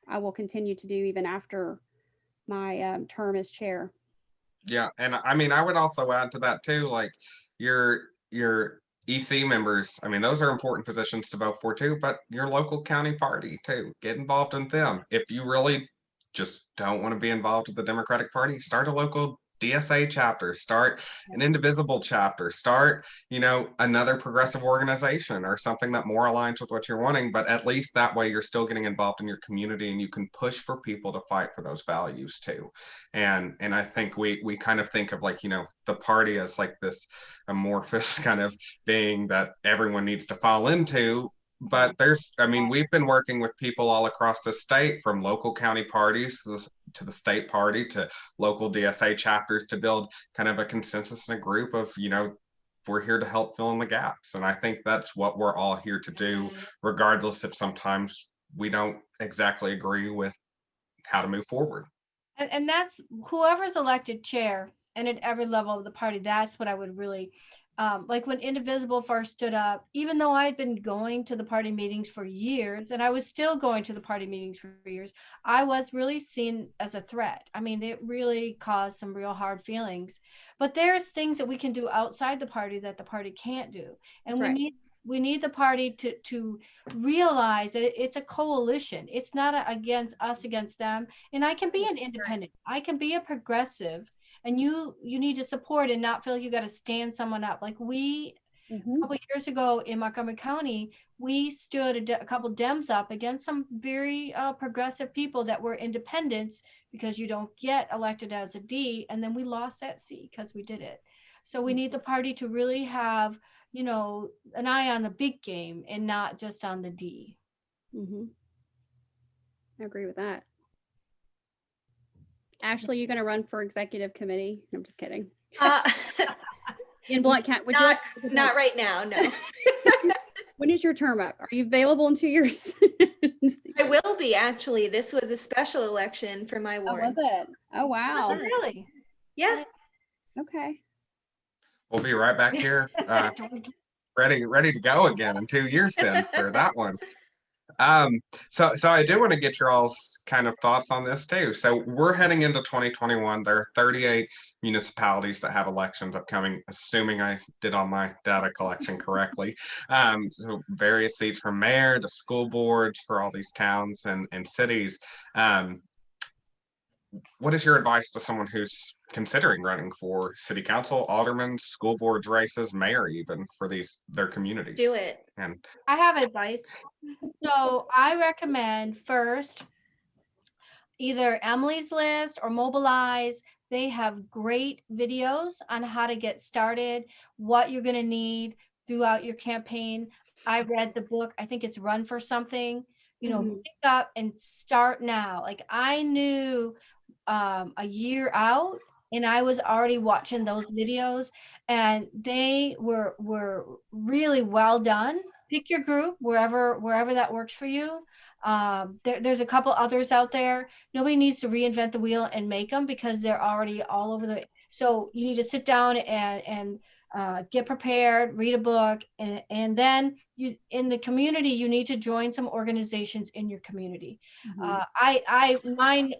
I will continue to do even after my term as chair. Yeah, and I mean, I would also add to that too, like your EC members. I mean, those are important positions to vote for too, but your local county party too. Get involved in them. If you really just don't want to be involved with the Democratic Party, start a local DSA chapter, start an Indivisible chapter, start, another progressive organization or something that more aligns with what you're wanting. But at least that way you're still getting involved in your community, and you can push for people to fight for those values too. And I think we kind of think of like, the party as like this amorphous kind of being that everyone needs to fall into. But we've been working with people all across the state, from local county parties to the state party to local DSA chapters, to build kind of a consensus and a group of, we're here to help fill in the gaps. And I think that's what we're all here to do, regardless if sometimes we don't exactly agree with how to move forward. And that's whoever's elected chair, and at every level of the party, that's what I would really like when Indivisible first stood up. Even though I'd been going to the party meetings for years, and I was still going to the party meetings for years, I was really seen as a threat. I mean, it really caused some real hard feelings. But there's things that we can do outside the party that the party can't do. And we need the party to realize that it's a coalition. It's not against us against them. And I can be an independent. I can be a progressive. And you need to support and not feel like you got to stand someone up. Like a couple of years ago in Montgomery County, we stood a couple Dems up against some very progressive people that were independents, because you don't get elected as a D, and then we lost that seat because we did it. So we need the party to really have, an eye on the big game and not just on the D. I agree with that. Ashlee, you going to run for executive committee? I'm just kidding. In Blunt County? Not right now, no. When is your term up? Are you available in 2 years? I will be, actually. This was a special election for my ward. Oh, was it? Oh, wow. Was it really? Yeah. Okay. We'll be right back here, ready to go again in 2 years then for that one. So I do want to get your all's kind of thoughts on this too. So we're heading into 2021. There are 38 municipalities that have elections upcoming, assuming I did all my data collection correctly. So various seats from mayor to school boards for all these towns and cities. What is your advice to someone who's considering running for city council, aldermen, school boards races, mayor, even for their communities? Do it. And I have advice. So I recommend first either Emily's List or Mobilize. They have great videos on how to get started, what you're going to need throughout your campaign. I read the book. I think it's Run for Something. Pick up and start now. Like I knew a year out, and I was already watching those videos, and they were really well done. Pick your group wherever that works for you. There's a couple others out there. Nobody needs to reinvent the wheel and make them, because they're already all over so you need to sit down and get prepared, read a book, and then in the community, you need to join some organizations in your community. Mine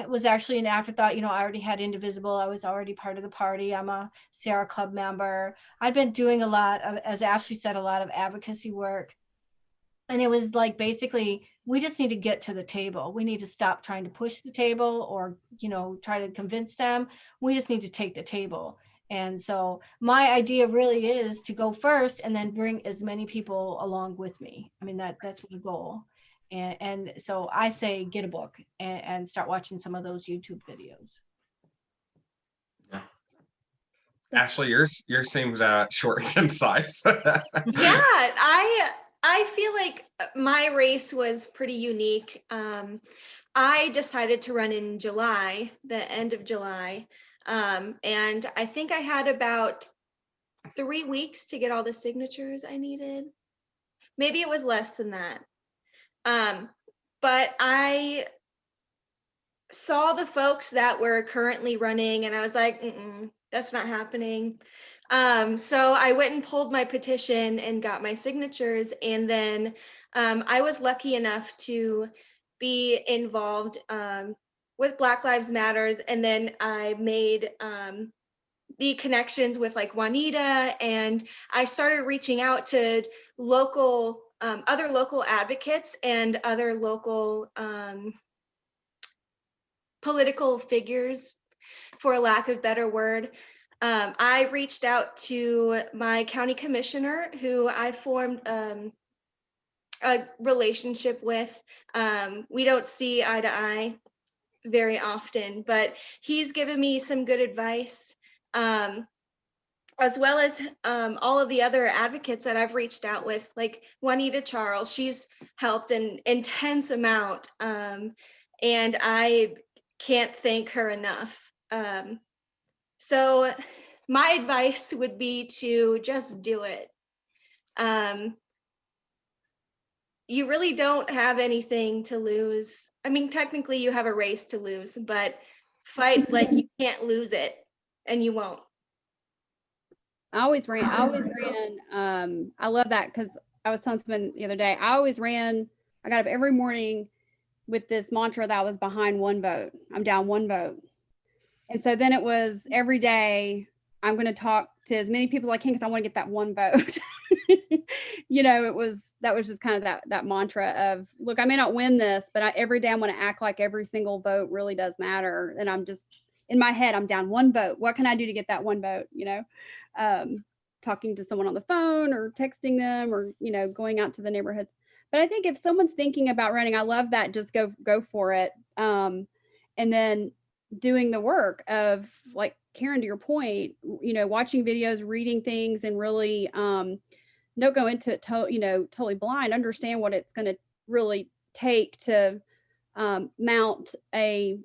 was actually an afterthought. I already had Indivisible. I was already part of the party. I'm a Sierra Club member. I've been doing a lot of, as Ashlee said, a lot of advocacy work. And it was like, basically, we just need to get to the table. We need to stop trying to push the table or, try to convince them. We just need to take the table. And so my idea really is to go first and then bring as many people along with me. I mean, that's my goal. And so I say, get a book and start watching some of those YouTube videos. Yeah. Ashlee, yours seems short and concise. Yeah, I feel like my race was pretty unique. I decided to run in July, the end of July. And I think I had about 3 weeks to get all the signatures I needed. Maybe it was less than that. But I saw the folks that were currently running and I was like, that's not happening. So I went and pulled my petition and got my signatures. And then I was lucky enough to be involved with Black Lives Matters. And then I made the connections with like Juanita, and I started reaching out to local, other local advocates and other local political figures, for a lack of a better word. I reached out to my county commissioner, who I formed a relationship with. We don't see eye to eye very often, but he's given me some good advice, as well as all of the other advocates that I've reached out with, like Juanita Charles. She's helped an intense amount, and I can't thank her enough. So my advice would be to just do it. You really don't have anything to lose. I mean, technically you have a race to lose, but fight like you can't lose it, and you won't. I always ran. I love that, because I was telling someone the other day, I got up every morning with this mantra that I was behind one vote. I'm down one vote. And so then it was every day, I'm going to talk to as many people as I can because I want to get that one vote. That was just kind of that mantra of, look, I may not win this, but every day I'm going to act like every single vote really does matter. And I'm just, in my head, I'm down one vote. What can I do to get that one vote? Talking to someone on the phone or texting them or, going out to the neighborhoods. But I think if someone's thinking about running, I love that. Just go for it. And then doing the work of, like Karen, to your point, watching videos, reading things, and really don't go into it totally blind. Understand what it's going to really take to mount a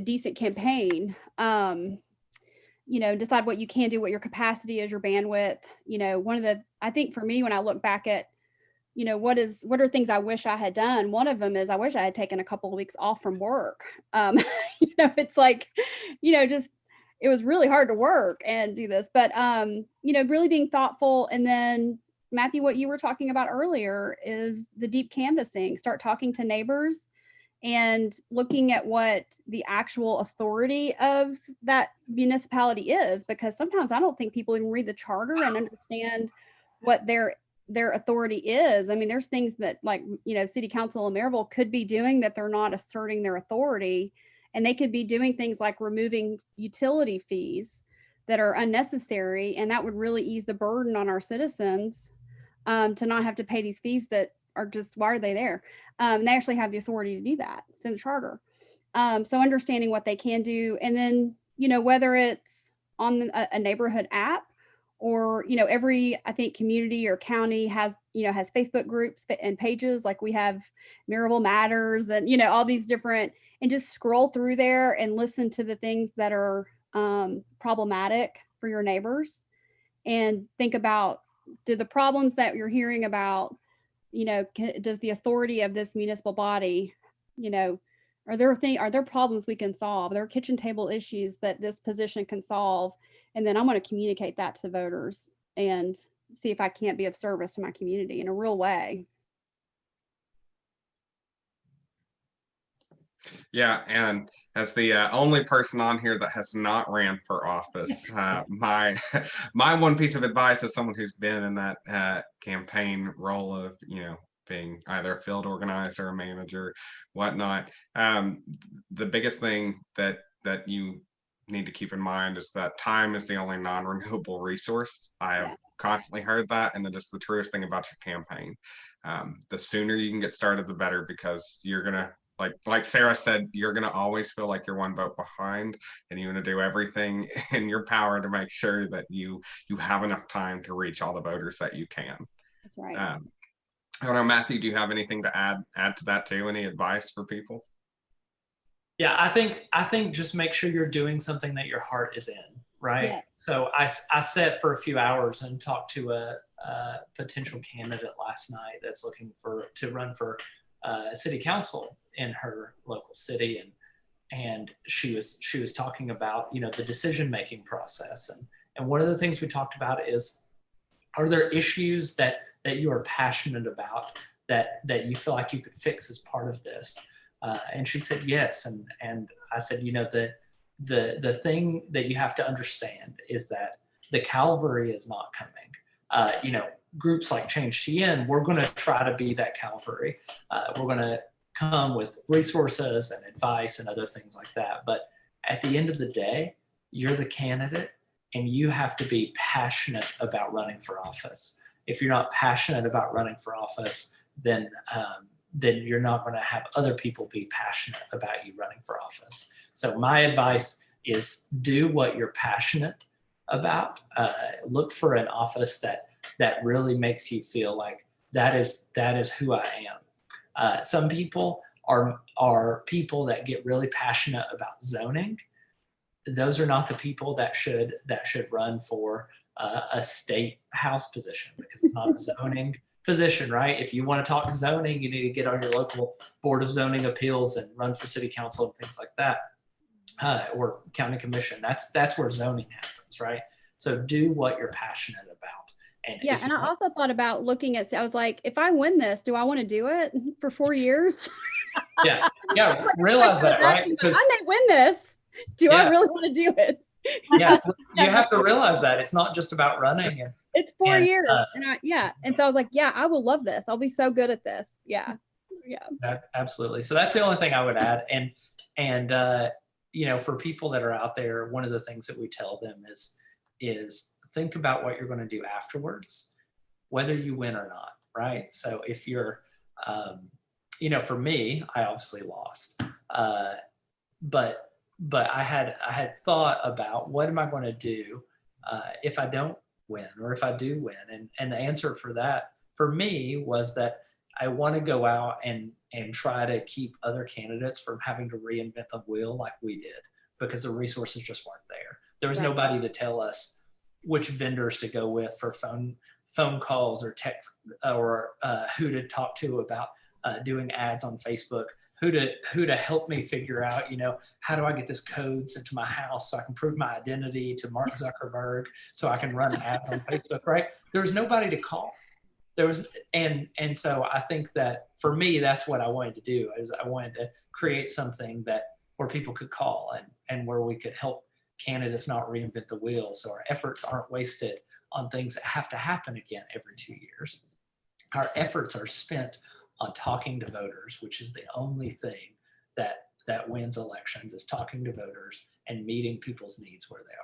decent campaign. Decide what you can do, what your capacity is, your bandwidth. I think for me, when I look back at what are things I wish I had done? One of them is I wish I had taken a couple of weeks off from work. It's like, it was really hard to work and do this, but, really being thoughtful. And then Matthew, what you were talking about earlier is the deep canvassing. Start talking to neighbors and looking at what the actual authority of that municipality is, because sometimes I don't think people even read the charter and understand what their authority is. I mean, there's things that, like, city council in Maryville could be doing that they're not asserting their authority. And they could be doing things like removing utility fees that are unnecessary. And that would really ease the burden on our citizens to not have to pay these fees that are just, why are they there? They actually have the authority to do that. It's in the charter. So understanding what they can do. And then, whether it's on a neighborhood app, or, every, I think, community or county has Facebook groups and pages, like we have Maryville Matters and, all these different, and just scroll through there and listen to the things that are problematic for your neighbors, and think about, do the problems that you're hearing about, does the authority of this municipal body, are there problems we can solve? Are there kitchen table issues that this position can solve? And then I'm going to communicate that to voters and, see if I can't be of service to my community in a real way. Yeah, and as the only person on here that has not ran for office, my one piece of advice as someone who's been in that campaign role of, being either a field organizer, a manager, whatnot. The biggest thing that you need to keep in mind is that time is the only non-renewable resource. I have constantly heard that, and that is the truest thing about your campaign. The sooner you can get started, the better, because you're gonna, like Sarah said, you're gonna always feel like you're one vote behind, and you're gonna do everything in your power to make sure that you have enough time to reach all the voters that you can. That's right. I don't know, Matthew, do you have anything to add to that too? Any advice for people? Yeah, I think just make sure you're doing something that your heart is in, right? Yeah. So I sat for a few hours and talked to a potential candidate last night that's looking to run for city council in her local city, and she was talking about the decision making process, and one of the things we talked about is, are there issues that you are passionate about that you feel like you could fix as part of this? And she said yes, and I said, the thing that you have to understand is that the cavalry is not coming. Groups like ChangeTN, we're going to try to be that cavalry. We're going to come with resources and advice and other things like that. But at the end of the day, you're the candidate, and you have to be passionate about running for office. If you're not passionate about running for office, then you're not going to have other people be passionate about you running for office. So my advice is do what you're passionate about. Look for an office that really makes you feel like that is who I am. Some people are people that get really passionate about zoning. Those are not the people that should run for a state house position, because it's not a zoning position, right? If you want to talk zoning, you need to get on your local board of zoning appeals and run for city council and things like that, or county commission. That's where zoning happens, right? So do what you're passionate about. And and I also thought about looking at, I was like, if I win this, do I want to do it for 4 years? Yeah, realize that, right? Because I may win this. Do I really want to do it? Yeah, you have to realize that it's not just about running. It's 4 years, and so I was like, I will love this. I'll be so good at this. Yeah. Absolutely. So that's the only thing I would add. And for people that are out there, one of the things that we tell them is think about what you're going to do afterwards, whether you win or not, right? So if you're, for me, I obviously lost, but I had thought about what am I going to do if I don't win, or if I do win, and the answer for that for me was that I want to go out and try to keep other candidates from having to reinvent the wheel like we did, because the resources just weren't there. There was nobody to tell us which vendors to go with for phone calls or text, or who to talk to about doing ads on Facebook, who to help me figure out, how do I get this code sent to my house so I can prove my identity to Mark Zuckerberg so I can run ads on Facebook, right? There's nobody to call. And so I think that for me, that's what I wanted to do, is I wanted to create something where people could call and where we could help candidates not reinvent the wheel, so our efforts aren't wasted on things that have to happen again every 2 years. Our efforts are spent on talking to voters, which is the only thing that wins elections, is talking to voters and meeting people's needs where they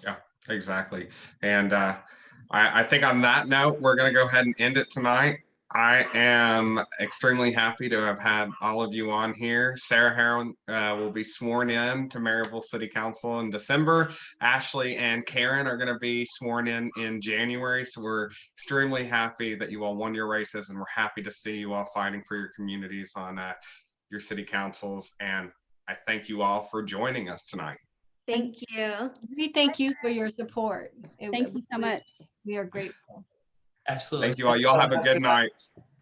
are. Yeah, exactly. And I think on that note, we're going to go ahead and end it tonight. I am extremely happy to have had all of you on here. Sarah Herron will be sworn in to Maryville City Council in December. Ashlee and Karen are going to be sworn in January. So we're extremely happy that you all won your races, and we're happy to see you all fighting for your communities on your city councils. And I thank you all for joining us tonight. Thank you. We thank you for your support. Thank you so much. We are grateful. Absolutely. Thank you all. Y'all have a good night.